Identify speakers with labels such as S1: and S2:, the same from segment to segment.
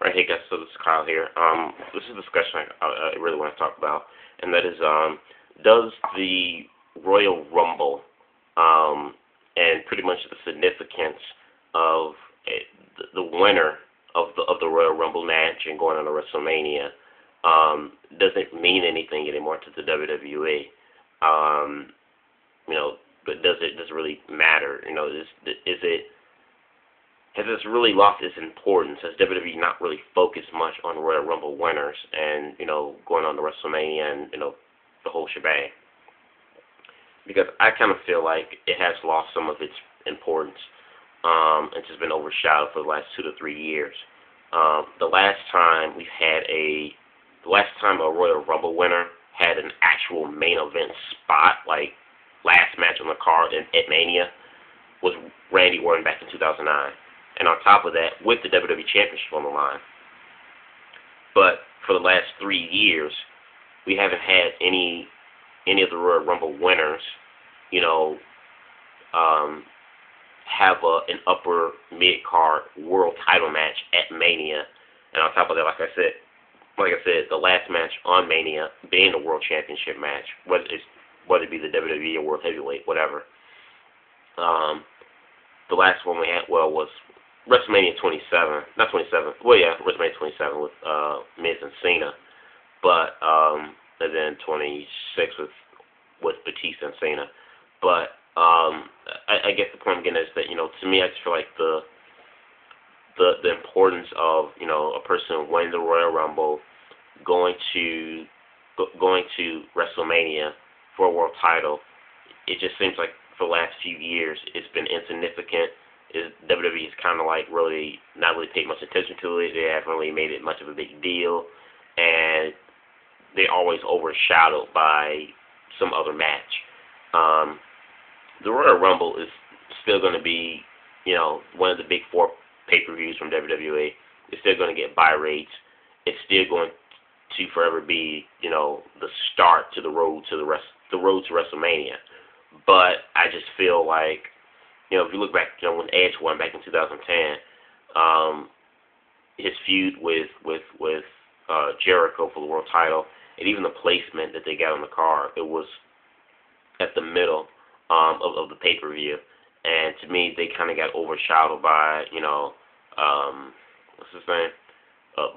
S1: Right, hey guys, so this is Kyle here. This is a discussion I really want to talk about, and that is, does the Royal Rumble, and pretty much the significance of the winner of the Royal Rumble match and going on to WrestleMania, doesn't mean anything anymore to the WWE. Um, you know, but does it really matter? Is it has this really lost its importance? Has WWE not really focused much on Royal Rumble winners and, going on to WrestleMania and, the whole shebang? Because I kind of feel like it has lost some of its importance. It's just been overshadowed for the last 2 to 3 years. The last time a Royal Rumble winner had an actual main event spot, like last match on the card at Mania, was Randy Orton back in 2009. And on top of that, with the WWE Championship on the line. But for the last 3 years, we haven't had any of the Royal Rumble winners, have an upper mid-card world title match at Mania. And on top of that, like I said, the last match on Mania being the World Championship match, whether it be the WWE or World Heavyweight, whatever. The last one we had, was WrestleMania 27, not 27. Well, yeah, WrestleMania 27 with Miz and Cena, but and then 26 with Batista and Cena. But I guess the point I'm getting at is that, to me, I just feel like the importance of a person winning the Royal Rumble, going to WrestleMania for a world title, it just seems like for the last few years it's been insignificant. WWE is kind of like really not really paid much attention to it. They haven't really made it much of a big deal, and they're always overshadowed by some other match. The Royal Rumble is still going to be, one of the big four pay-per-views from WWE. It's still going to get buy rates. It's still going to forever be, the start to the road to WrestleMania. But I just feel like, if you look back, when Edge won back in 2010, his feud with Jericho for the world title, and even the placement that they got on the card, it was at the middle of the pay-per-view. And to me, they kind of got overshadowed by, what's his name?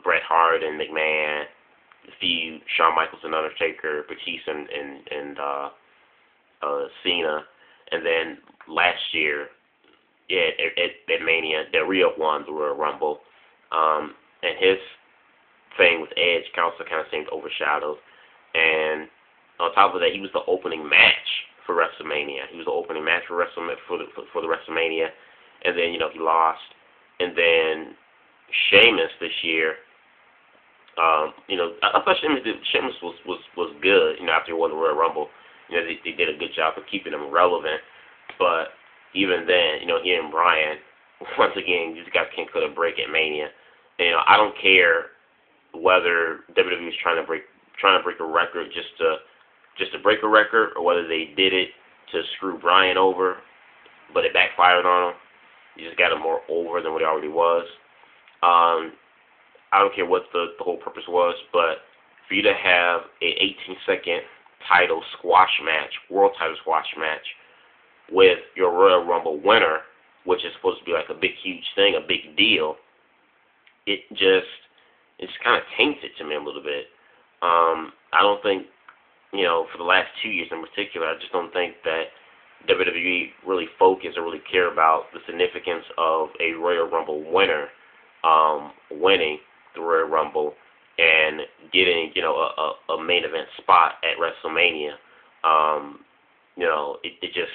S1: Bret Hart and McMahon, the feud, Shawn Michaels and Undertaker, Batista and Cena. And then last year, at Mania, Del Rio won the Royal Rumble. And his thing with Edge also kind of seemed overshadowed. And on top of that, he was the opening match for WrestleMania. He was the opening match for the WrestleMania. And then, he lost. And then Sheamus this year, I thought Sheamus was good, after he won the Royal Rumble. They did a good job of keeping him relevant. But even then, he and Bryan, once again, these guys can't cut a break at Mania. And, I don't care whether WWE is trying to break a record just to break a record, or whether they did it to screw Bryan over, but it backfired on him. You just got him more over than what he already was. I don't care what the whole purpose was, but for you to have a 18-second title squash match, world title squash match, with your Royal Rumble winner, which is supposed to be like a big, huge thing, a big deal, it just kind of taints it to me a little bit. I don't think, for the last 2 years in particular, I just don't think that WWE really focus or really care about the significance of a Royal Rumble winner winning the Royal Rumble and getting, a main event spot at WrestleMania. It just,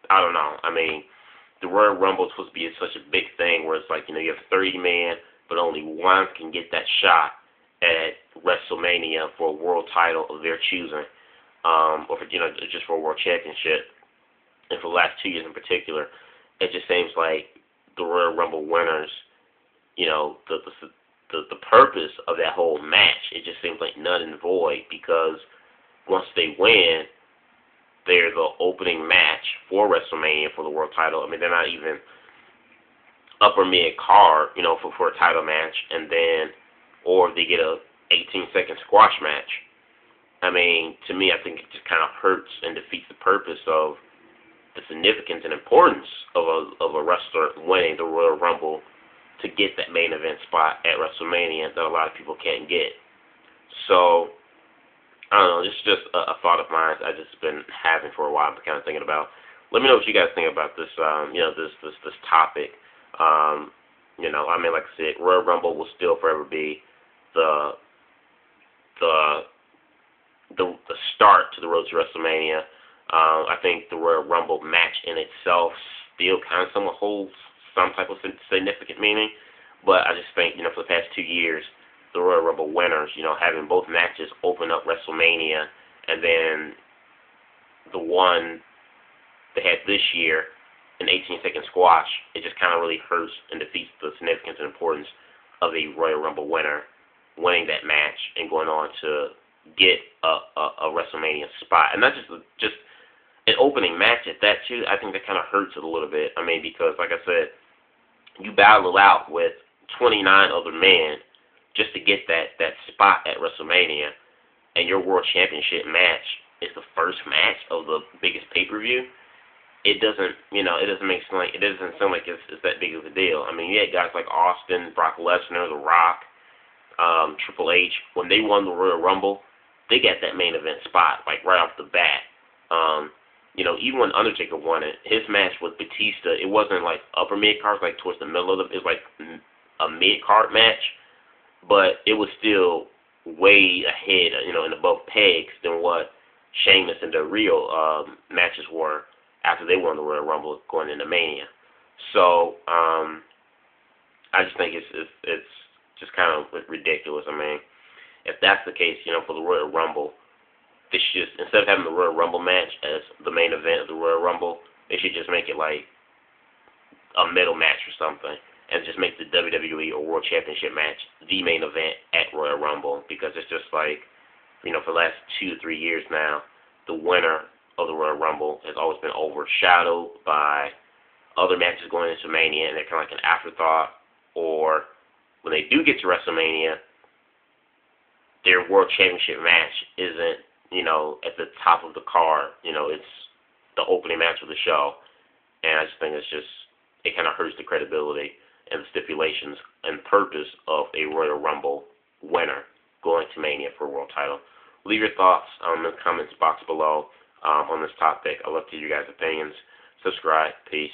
S1: I don't know. I mean, the Royal Rumble is supposed to be such a big thing where it's like, you have 30 men, but only one can get that shot at WrestleMania for a world title of their choosing, or for, just for a world championship. And for the last 2 years in particular, it just seems like the Royal Rumble winners, the purpose of that whole match, it just seems like none and void, because once they win, they're the opening match for WrestleMania for the world title. I mean, they're not even upper mid card, for a title match, and then, or if they get a 18-second squash match. I mean, to me, I think it just kind of hurts and defeats the purpose of the significance and importance of a wrestler winning the Royal Rumble to get that main event spot at WrestleMania that a lot of people can't get. So, I don't know, this is just a thought of mine I've just been having for a while. I'm kind of thinking about. Let me know what you guys think about this, this topic. I mean, like I said, Royal Rumble will still forever be the start to the road to WrestleMania. I think the Royal Rumble match in itself still kind of somewhat holds some type of significant meaning, but I just think, for the past 2 years, the Royal Rumble winners, having both matches open up WrestleMania, and then the one they had this year, an 18-second squash, it just kind of really hurts and defeats the significance and importance of a Royal Rumble winner winning that match and going on to get a WrestleMania spot. And not just an opening match at that, too. I think that kind of hurts it a little bit. I mean, because, like I said, you battle it out with 29 other men just to get that spot at WrestleMania, and your World Championship match is the first match of the biggest pay-per-view. It doesn't sound like it's that big of a deal. I mean, you had guys like Austin, Brock Lesnar, The Rock, Triple H. When they won the Royal Rumble, they got that main event spot, like, right off the bat. Even when Undertaker won it, his match with Batista, it wasn't like upper mid-card, like towards the middle of it. It was like a mid-card match, but it was still way ahead, and above pegs than what Sheamus and the real matches were after they won the Royal Rumble going into Mania. So, I just think it's just kind of ridiculous. I mean, if that's the case, for the Royal Rumble, they should just, instead of having the Royal Rumble match as the main event of the Royal Rumble, they should just make it like a middle match or something, and just make the WWE or World Championship match the main event at Royal Rumble, because it's just like, for the last 2 to 3 years now, the winner of the Royal Rumble has always been overshadowed by other matches going into Mania, and they're kind of like an afterthought, or when they do get to WrestleMania, their World Championship match isn't, at the top of the card. It's the opening match of the show, and I just think it kind of hurts the credibility and the stipulations and purpose of a Royal Rumble winner going to Mania for a world title. Leave your thoughts in the comments box below on this topic. I'd love to hear your guys' opinions. Subscribe. Peace.